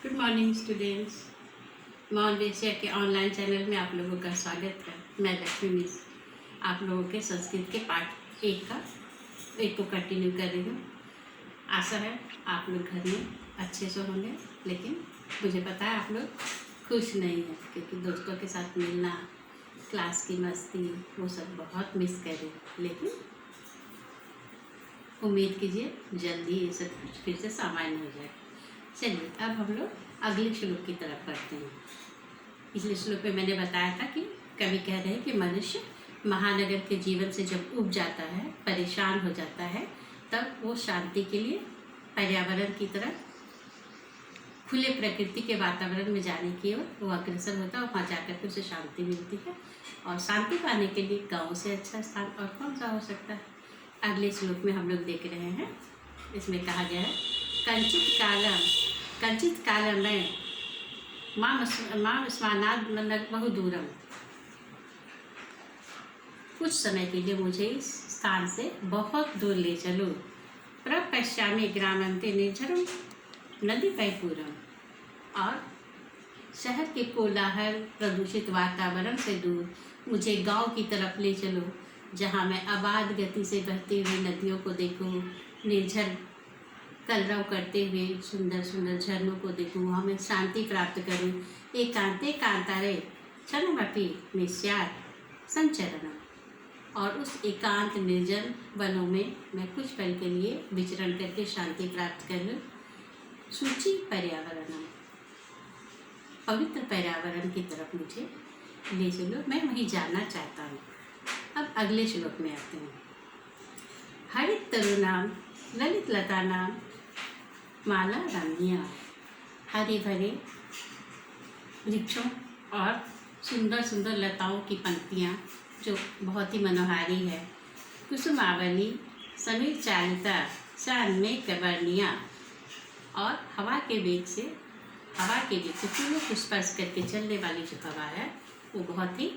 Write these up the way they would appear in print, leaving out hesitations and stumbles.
Good morning students. Montessori के online channel में आप लोगों का स्वागत है। मैं लक्ष्मी मिस आप लोगों के संस्कृत के पाठ एक को कंटिन्यू कर रही हूँ। आशा है आप लोग घर में अच्छे से होंगे, लेकिन मुझे पता है आप लोग खुश नहीं हैं, क्योंकि दोस्तों के साथ मिलना, क्लास की मस्ती, वो सब बहुत मिस कर रहे हैं। लेकिन उम्मीद कीजिए जल्दी ये सब फिर से सामान्य हो जाए। चलिए अब हम लोग अगले श्लोक की तरफ बढ़ते हैं। पिछले श्लोक में मैंने बताया था कि कवि कह रहे हैं कि मनुष्य महानगर के जीवन से जब उब जाता है, परेशान हो जाता है, तब वो शांति के लिए पर्यावरण की तरफ, खुले प्रकृति के वातावरण में जाने की ओर वो अग्रसर होता है और वहाँ जाकर के उसे शांति मिलती है। और शांति पाने के लिए गाँव से अच्छा स्थान और कौन सा हो सकता है। अगले श्लोक में हम लोग देख रहे हैं, इसमें कहा गया है कंचित कालम में माम स्मानाद बहु दूरम। कुछ समय के लिए मुझे इस स्थान से बहुत दूर ले चलो। प्रपश्यामि ग्रामंते निर्झरम नदी पैपूरम। और शहर के कोलाहल प्रदूषित वातावरण से दूर मुझे गांव की तरफ ले चलो, जहां मैं आबाद गति से बहती हुई नदियों को देखूं, निर्झर कलरव करते हुए सुंदर सुंदर झरनों को देखूं, वहाँ मैं शांति प्राप्त करूं। एकांते कांतारे क्षणमपि निस्यात् संचरणम। और उस एकांत निर्जन वनों में मैं कुछ पल के लिए विचरण करके शांति प्राप्त कर लूँ। सूची पर्यावरणम, पवित्र पर्यावरण की तरफ मुझे ले चलो, मैं वहीं जाना चाहता हूँ। अब अगले श्लोक में आते हैं। हरित तरुणाम ललित लता नाम माला रम्या। हरे भरे वृक्षों और सुंदर सुंदर लताओं की पंक्तियाँ जो बहुत ही मनोहारी है। कुसुमावली समीर चालिता सान्मेक वर्णिया। और हवा के वेग से फूलों को स्पर्श करके चलने वाली जो हवा है वो बहुत ही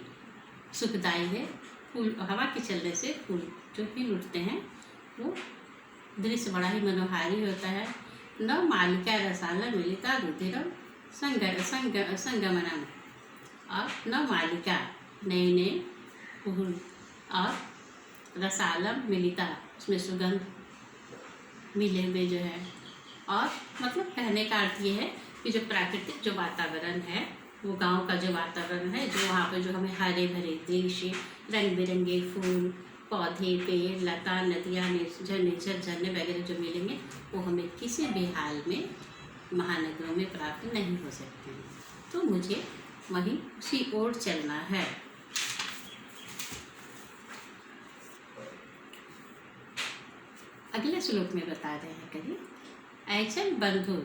सुखदायी है। फूल हवा के चलने से फूल जो भी उठते हैं वो दृश्य बड़ा ही मनोहारी होता है। न मालिका रसाला मिलिता रुधिरम संगमनम। और न मालिका नए नए फूल और रसालम मिलिता, उसमें सुगंध मिले हुए जो है। और मतलब कहने का अर्थ ये है कि जो प्राकृतिक जो वातावरण है, वो गांव का जो वातावरण है, जो वहाँ पर जो हमें हरे भरे दृश्य, रंग बिरंगे फूल, पौधे, पेड़, लता, नदियाँ, निर्झर झरने वगैरह जो मिलेंगे, वो हमें किसी भी हाल में महानगरों में प्राप्त नहीं हो सकते हैं। तो मुझे वहीं उसी ओर चलना है। अगले श्लोक में बता रहे हैं कवि, ऐचल बंधु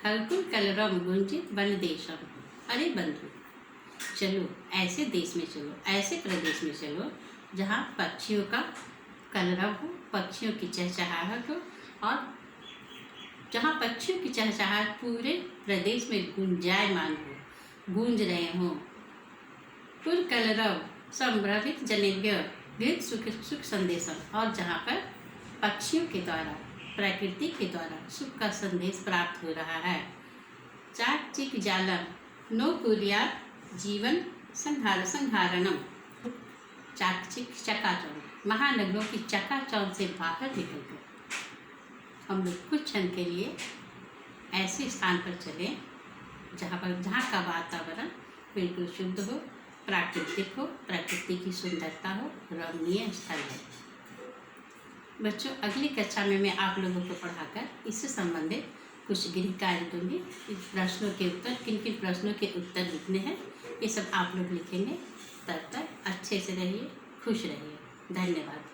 खलकुल कलरम गुंजित वन देशम। अरे बंधु, चलो ऐसे देश में चलो, ऐसे प्रदेश में चलो जहाँ पक्षियों का कलरव हो, पक्षियों की चहचहाहट हो, और जहाँ पक्षियों की चहचहाहट पूरे प्रदेश में गुंजायमान हो, गूंज रहे हों। पुर कलरव संभ्रमित जनेभ्य गीत सुख संदेशम। और जहाँ पर पक्षियों के द्वारा, प्रकृति के द्वारा सुख का संदेश प्राप्त हो रहा है। चाक चिक जालम नो कुर्यात जीवन संहारणम। चाकचिक चकाचौंध, महानगरों की चकाचौंध से बाहर निकलकर हम लोग कुछ क्षण के लिए ऐसे स्थान पर चलें जहाँ का वातावरण बिल्कुल शुद्ध हो, प्राकृतिक हो, प्रकृति की सुंदरता हो, रमणीय स्थल है। बच्चों, अगली कक्षा में मैं आप लोगों को पढ़ाकर इससे संबंधित कुछ गृह कार्य दूँगी। प्रश्नों के उत्तर, किन किन प्रश्नों के उत्तर लिखने हैं, ये सब आप लोग लिखेंगे। तब तक अच्छे से रहिए, खुश रहिए। धन्यवाद।